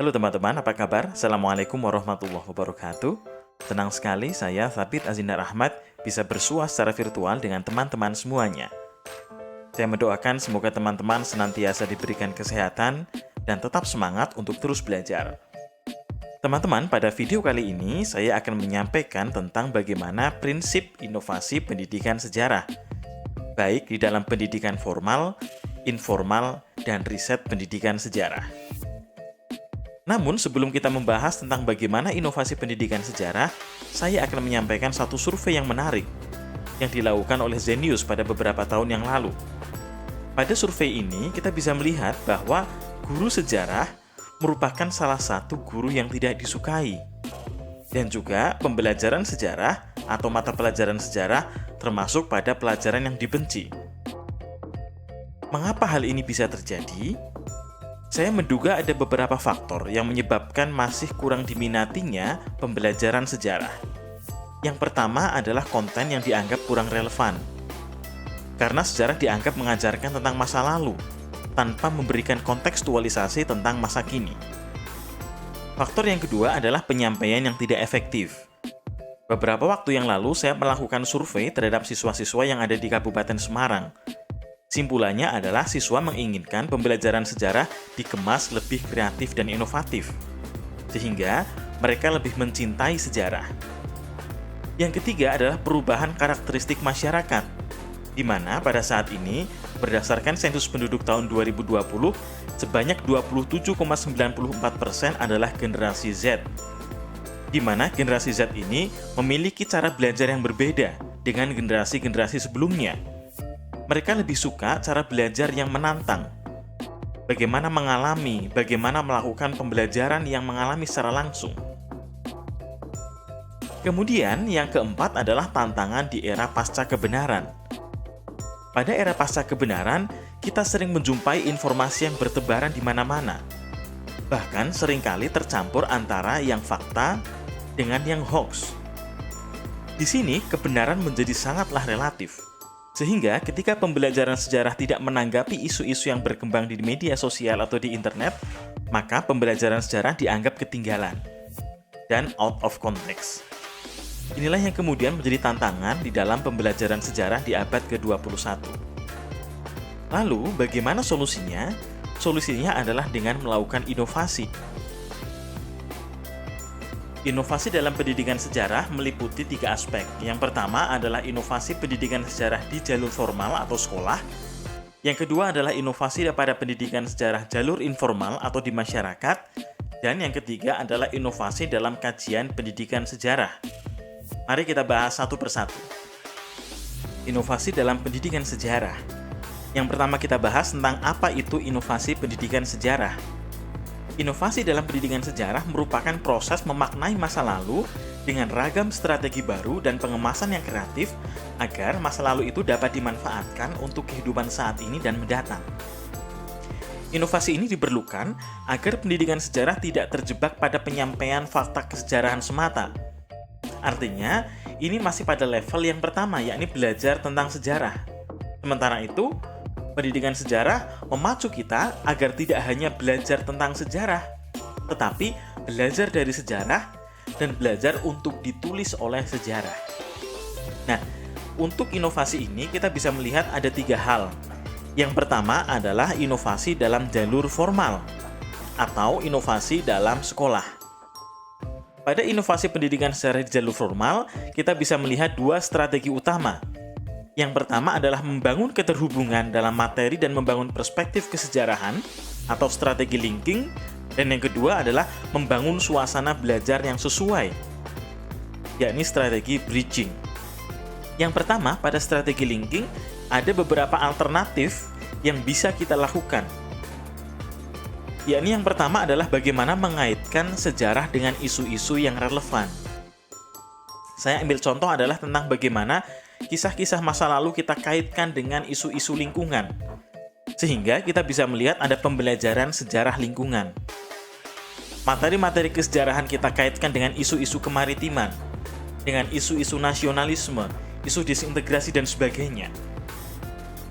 Halo teman-teman, apa kabar? Assalamualaikum warahmatullahi wabarakatuh. Senang sekali saya, Thabit Azindar Ahmad, bisa bersua secara virtual dengan teman-teman semuanya. Saya mendoakan semoga teman-teman senantiasa diberikan kesehatan dan tetap semangat untuk terus belajar. Teman-teman, pada video kali ini saya akan menyampaikan tentang bagaimana prinsip inovasi pendidikan sejarah, baik di dalam pendidikan formal, informal, dan riset pendidikan sejarah. Namun, sebelum kita membahas tentang bagaimana inovasi pendidikan sejarah, saya akan menyampaikan satu survei yang menarik yang dilakukan oleh Zenius pada beberapa tahun yang lalu. Pada survei ini, kita bisa melihat bahwa guru sejarah merupakan salah satu guru yang tidak disukai. Dan juga pembelajaran sejarah atau mata pelajaran sejarah termasuk pada pelajaran yang dibenci. Mengapa hal ini bisa terjadi? Saya menduga ada beberapa faktor yang menyebabkan masih kurang diminatinya pembelajaran sejarah. Yang pertama adalah konten yang dianggap kurang relevan. Karena sejarah dianggap mengajarkan tentang masa lalu, tanpa memberikan kontekstualisasi tentang masa kini. Faktor yang kedua adalah penyampaian yang tidak efektif. Beberapa waktu yang lalu saya melakukan survei terhadap siswa-siswa yang ada di Kabupaten Semarang. Simpulannya adalah siswa menginginkan pembelajaran sejarah dikemas lebih kreatif dan inovatif, sehingga mereka lebih mencintai sejarah. Yang ketiga adalah perubahan karakteristik masyarakat, di mana pada saat ini, berdasarkan sensus penduduk tahun 2020, sebanyak 27,94% adalah generasi Z, di mana generasi Z ini memiliki cara belajar yang berbeda dengan generasi-generasi sebelumnya. Mereka lebih suka cara belajar yang menantang. Bagaimana mengalami, bagaimana melakukan pembelajaran yang mengalami secara langsung. Kemudian, yang keempat adalah tantangan di era pasca kebenaran. Pada era pasca kebenaran, kita sering menjumpai informasi yang bertebaran di mana-mana. Bahkan seringkali tercampur antara yang fakta dengan yang hoax. Di sini, kebenaran menjadi sangatlah relatif. Sehingga ketika pembelajaran sejarah tidak menanggapi isu-isu yang berkembang di media sosial atau di internet, maka pembelajaran sejarah dianggap ketinggalan dan out of context. Inilah yang kemudian menjadi tantangan di dalam pembelajaran sejarah di abad ke-21. Lalu, bagaimana solusinya? Solusinya adalah dengan melakukan inovasi. Inovasi dalam pendidikan sejarah meliputi 3 aspek. Yang pertama adalah inovasi pendidikan sejarah di jalur formal atau sekolah. Yang kedua adalah inovasi pada pendidikan sejarah jalur informal atau di masyarakat. Dan yang ketiga adalah inovasi dalam kajian pendidikan sejarah. Mari kita bahas satu persatu. Inovasi dalam pendidikan sejarah. Yang pertama kita bahas tentang apa itu inovasi pendidikan sejarah. Inovasi dalam pendidikan sejarah merupakan proses memaknai masa lalu dengan ragam strategi baru dan pengemasan yang kreatif agar masa lalu itu dapat dimanfaatkan untuk kehidupan saat ini dan mendatang. Inovasi ini diperlukan agar pendidikan sejarah tidak terjebak pada penyampaian fakta kesejarahan semata. Artinya, ini masih pada level yang pertama, yakni belajar tentang sejarah. Sementara itu, pendidikan sejarah memacu kita agar tidak hanya belajar tentang sejarah, tetapi belajar dari sejarah dan belajar untuk ditulis oleh sejarah. Nah, untuk inovasi ini kita bisa melihat ada 3 hal. Yang pertama adalah inovasi dalam jalur formal atau inovasi dalam sekolah. Pada inovasi pendidikan sejarah di jalur formal, kita bisa melihat 2 strategi utama. Yang pertama adalah membangun keterhubungan dalam materi dan membangun perspektif kesejarahan atau strategi linking, dan yang kedua adalah membangun suasana belajar yang sesuai, yakni strategi bridging. Yang pertama, pada strategi linking, ada beberapa alternatif yang bisa kita lakukan. Yakni yang pertama adalah bagaimana mengaitkan sejarah dengan isu-isu yang relevan. Saya ambil contoh adalah tentang bagaimana kisah-kisah masa lalu kita kaitkan dengan isu-isu lingkungan, sehingga kita bisa melihat ada pembelajaran sejarah lingkungan. Materi-materi kesejarahan kita kaitkan dengan isu-isu kemaritiman, dengan isu-isu nasionalisme, isu disintegrasi, dan sebagainya.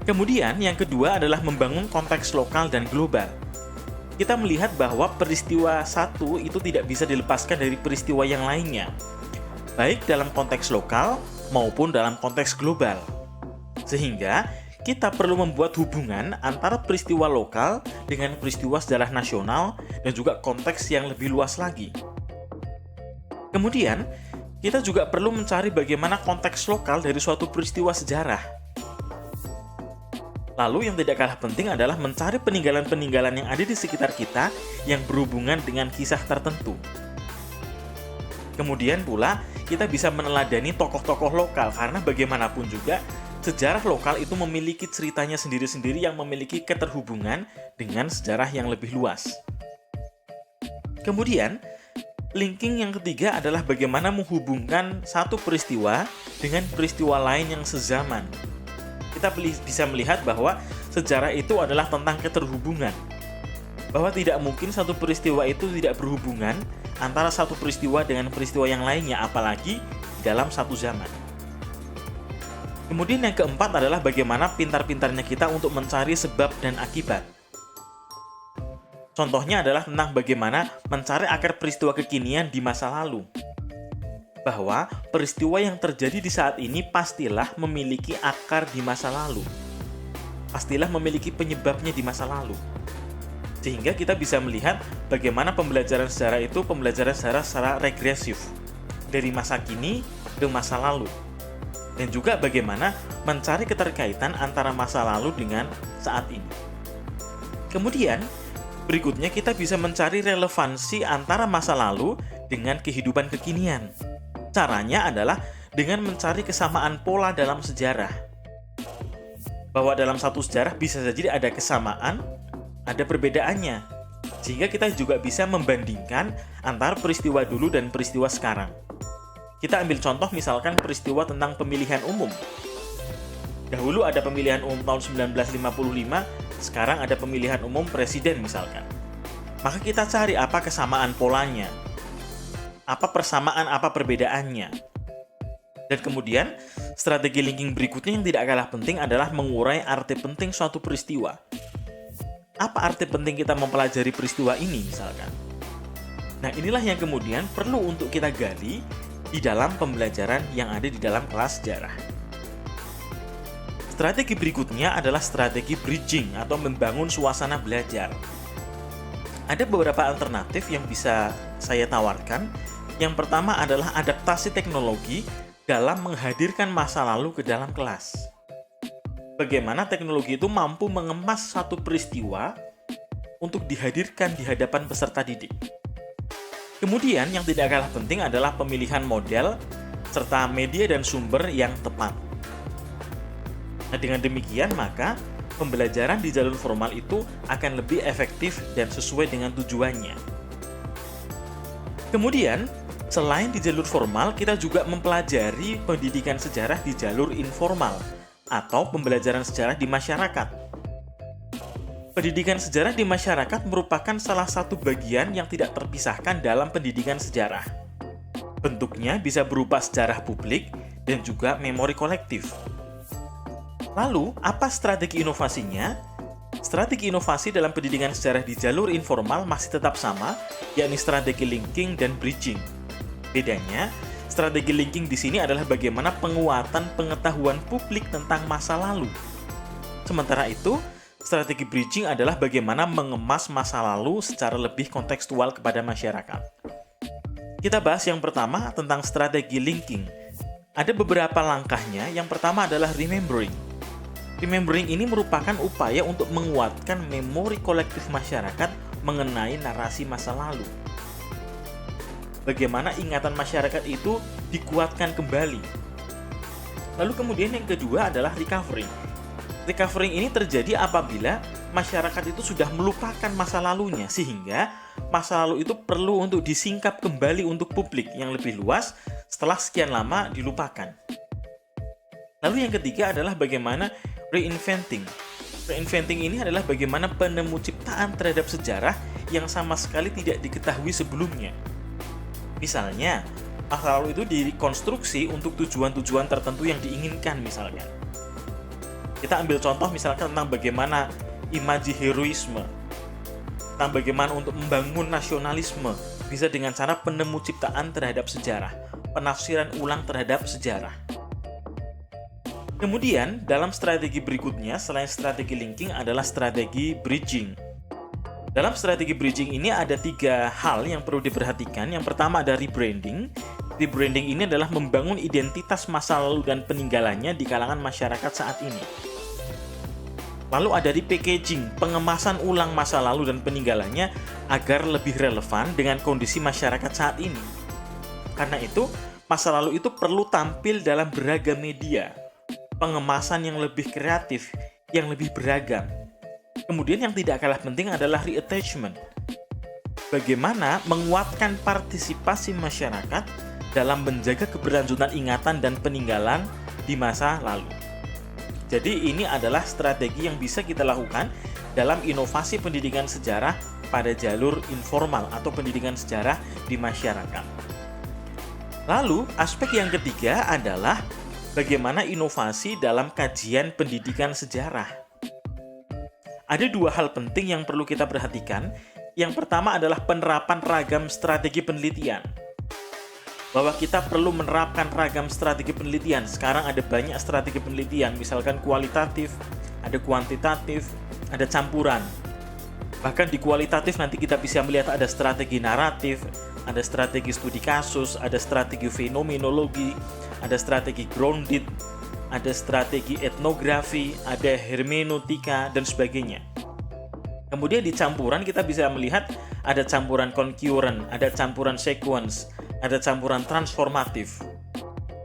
Kemudian, yang kedua adalah membangun konteks lokal dan global. kita melihat bahwa peristiwa satu itu tidak bisa dilepaskan dari peristiwa yang lainnya, baik dalam konteks lokal maupun dalam konteks global. Sehingga kita perlu membuat hubungan antara peristiwa lokal dengan peristiwa sejarah nasional dan juga konteks yang lebih luas lagi. Kemudian, kita juga perlu mencari bagaimana konteks lokal dari suatu peristiwa sejarah. Lalu yang tidak kalah penting adalah mencari peninggalan-peninggalan yang ada di sekitar kita yang berhubungan dengan kisah tertentu. Kemudian pula, kita bisa meneladani tokoh-tokoh lokal karena bagaimanapun juga sejarah lokal itu memiliki ceritanya sendiri-sendiri yang memiliki keterhubungan dengan sejarah yang lebih luas. Kemudian, linking yang ketiga adalah bagaimana menghubungkan satu peristiwa dengan peristiwa lain yang sezaman. Kita bisa melihat bahwa sejarah itu adalah tentang keterhubungan. Bahwa tidak mungkin satu peristiwa itu tidak berhubungan antara satu peristiwa dengan peristiwa yang lainnya, apalagi dalam satu zaman. Kemudian yang keempat adalah bagaimana pintar-pintarnya kita untuk mencari sebab dan akibat. Contohnya adalah tentang bagaimana mencari akar peristiwa kekinian di masa lalu. Bahwa peristiwa yang terjadi di saat ini pastilah memiliki akar di masa lalu. Pastilah memiliki penyebabnya di masa lalu. Sehingga kita bisa melihat bagaimana pembelajaran sejarah itu pembelajaran sejarah secara regresif. Dari masa kini ke masa lalu. Dan juga bagaimana mencari keterkaitan antara masa lalu dengan saat ini. Kemudian, berikutnya kita bisa mencari relevansi antara masa lalu dengan kehidupan kekinian. Caranya adalah dengan mencari kesamaan pola dalam sejarah. Bahwa dalam satu sejarah bisa saja ada kesamaan, ada perbedaannya. Sehingga kita juga bisa membandingkan antara peristiwa dulu dan peristiwa sekarang. Kita ambil contoh misalkan peristiwa tentang pemilihan umum. Dahulu ada pemilihan umum tahun 1955, sekarang ada pemilihan umum presiden misalkan. Maka kita cari apa kesamaan polanya. Apa persamaan, apa perbedaannya. Dan kemudian, strategi linking berikutnya yang tidak kalah penting adalah mengurai arti penting suatu peristiwa. Apa arti penting kita mempelajari peristiwa ini misalkan? Nah, inilah yang kemudian perlu untuk kita gali di dalam pembelajaran yang ada di dalam kelas sejarah. Strategi berikutnya adalah strategi bridging atau membangun suasana belajar. Ada beberapa alternatif yang bisa saya tawarkan. Yang pertama adalah adaptasi teknologi dalam menghadirkan masa lalu ke dalam kelas. Bagaimana teknologi itu mampu mengemas satu peristiwa untuk dihadirkan di hadapan peserta didik. Kemudian yang tidak kalah penting adalah pemilihan model serta media dan sumber yang tepat. Nah, dengan demikian maka pembelajaran di jalur formal itu akan lebih efektif dan sesuai dengan tujuannya. Kemudian, selain di jalur formal, kita juga mempelajari pendidikan sejarah di jalur informal atau pembelajaran sejarah di masyarakat. Pendidikan sejarah di masyarakat merupakan salah satu bagian yang tidak terpisahkan dalam pendidikan sejarah. Bentuknya bisa berupa sejarah publik dan juga memori kolektif. Lalu, apa strategi inovasinya? Strategi inovasi dalam pendidikan sejarah di jalur informal masih tetap sama, yakni strategi linking dan bridging. Bedanya, strategi linking di sini adalah bagaimana penguatan pengetahuan publik tentang masa lalu. Sementara itu, strategi bridging adalah bagaimana mengemas masa lalu secara lebih kontekstual kepada masyarakat. Kita bahas yang pertama tentang strategi linking. Ada beberapa langkahnya. Yang pertama adalah remembering. Remembering ini merupakan upaya untuk menguatkan memori kolektif masyarakat mengenai narasi masa lalu. Bagaimana ingatan masyarakat itu dikuatkan kembali. Lalu kemudian yang kedua adalah recovering. Recovering ini terjadi apabila masyarakat itu sudah melupakan masa lalunya, sehingga masa lalu itu perlu untuk disingkap kembali untuk publik yang lebih luas setelah sekian lama dilupakan. Lalu yang ketiga adalah bagaimana reinventing. Reinventing ini adalah bagaimana penemu ciptaan terhadap sejarah yang sama sekali tidak diketahui sebelumnya. Misalnya, masa lalu itu dikonstruksi untuk tujuan-tujuan tertentu yang diinginkan misalnya. Kita ambil contoh misalkan tentang bagaimana imaji heroisme. tentang bagaimana untuk membangun nasionalisme bisa dengan cara penemu ciptaan terhadap sejarah, penafsiran ulang terhadap sejarah. Kemudian, dalam strategi berikutnya, selain strategi linking adalah strategi bridging. Dalam strategi bridging ini ada 3 hal yang perlu diperhatikan. Yang pertama ada rebranding. Rebranding ini adalah membangun identitas masa lalu dan peninggalannya di kalangan masyarakat saat ini. Lalu ada repackaging, pengemasan ulang masa lalu dan peninggalannya agar lebih relevan dengan kondisi masyarakat saat ini. Karena itu, masa lalu itu perlu tampil dalam beragam media. Pengemasan yang lebih kreatif, yang lebih beragam. Kemudian yang tidak kalah penting adalah reattachment. Bagaimana menguatkan partisipasi masyarakat dalam menjaga keberlanjutan ingatan dan peninggalan di masa lalu. Jadi ini adalah strategi yang bisa kita lakukan dalam inovasi pendidikan sejarah pada jalur informal atau pendidikan sejarah di masyarakat. Lalu, aspek yang ketiga adalah bagaimana inovasi dalam kajian pendidikan sejarah. Ada 2 hal penting yang perlu kita perhatikan. Yang pertama adalah penerapan ragam strategi penelitian. Bahwa kita perlu menerapkan ragam strategi penelitian. Sekarang ada banyak strategi penelitian, misalkan kualitatif, ada kuantitatif, ada campuran. Bahkan di kualitatif nanti kita bisa melihat ada strategi naratif, ada strategi studi kasus, ada strategi fenomenologi, ada strategi grounded, ada strategi etnografi, ada hermeneutika, dan sebagainya. Kemudian di campuran kita bisa melihat ada campuran concurrent, ada campuran sequence, ada campuran transformatif.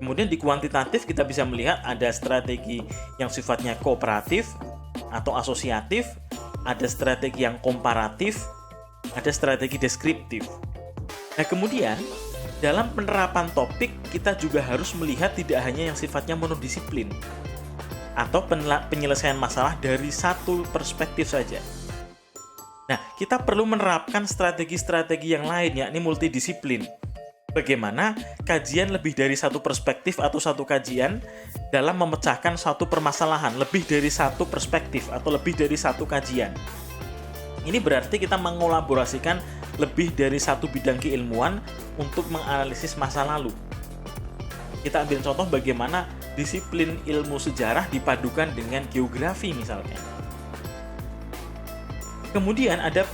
Kemudian di kuantitatif kita bisa melihat ada strategi yang sifatnya kooperatif atau asosiatif, ada strategi yang komparatif, ada strategi deskriptif. Nah kemudian dalam penerapan topik kita juga harus melihat tidak hanya yang sifatnya monodisiplin atau penyelesaian masalah dari satu perspektif saja. Nah, kita perlu menerapkan strategi-strategi yang lain, yakni multidisiplin. Bagaimana kajian lebih dari satu perspektif atau satu kajian dalam memecahkan satu permasalahan, lebih dari satu perspektif atau lebih dari satu kajian. Ini berarti kita mengolaborasikan lebih dari satu bidang keilmuan untuk menganalisis masa lalu. Kita ambil contoh bagaimana disiplin ilmu sejarah dipadukan dengan geografi misalnya. Kemudian ada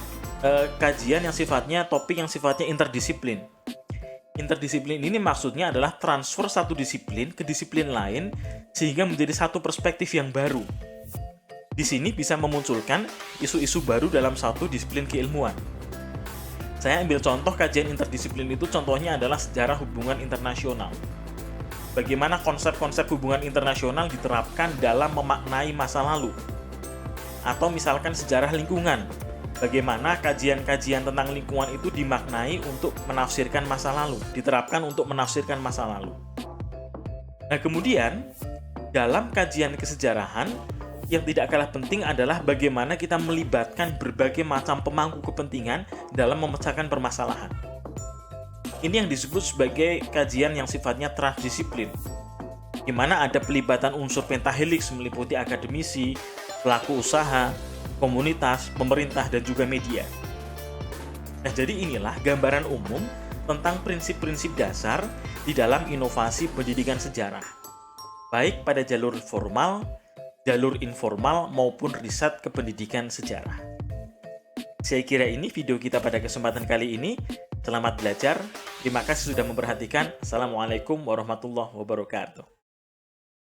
kajian yang sifatnya, topik yang sifatnya interdisiplin. Interdisiplin ini maksudnya adalah transfer satu disiplin ke disiplin lain sehingga menjadi satu perspektif yang baru. Di sini bisa memunculkan isu-isu baru dalam satu disiplin keilmuan. Saya ambil contoh kajian interdisiplin itu, contohnya adalah sejarah hubungan internasional. Bagaimana konsep-konsep hubungan internasional diterapkan dalam memaknai masa lalu. Atau misalkan sejarah lingkungan, bagaimana kajian-kajian tentang lingkungan itu dimaknai untuk menafsirkan masa lalu, diterapkan untuk menafsirkan masa lalu. Nah kemudian, dalam kajian kesejarahan, yang tidak kalah penting adalah bagaimana kita melibatkan berbagai macam pemangku kepentingan dalam memecahkan permasalahan. Ini yang disebut sebagai kajian yang sifatnya transdisiplin, di mana ada pelibatan unsur pentahelix meliputi akademisi, pelaku usaha, komunitas, pemerintah, dan juga media. Nah, jadi inilah gambaran umum tentang prinsip-prinsip dasar di dalam inovasi pendidikan sejarah, baik pada jalur formal, jalur informal, maupun riset kependidikan sejarah. Saya kira ini video kita pada kesempatan kali ini. Selamat belajar. Terima kasih sudah memperhatikan. Assalamualaikum warahmatullahi wabarakatuh.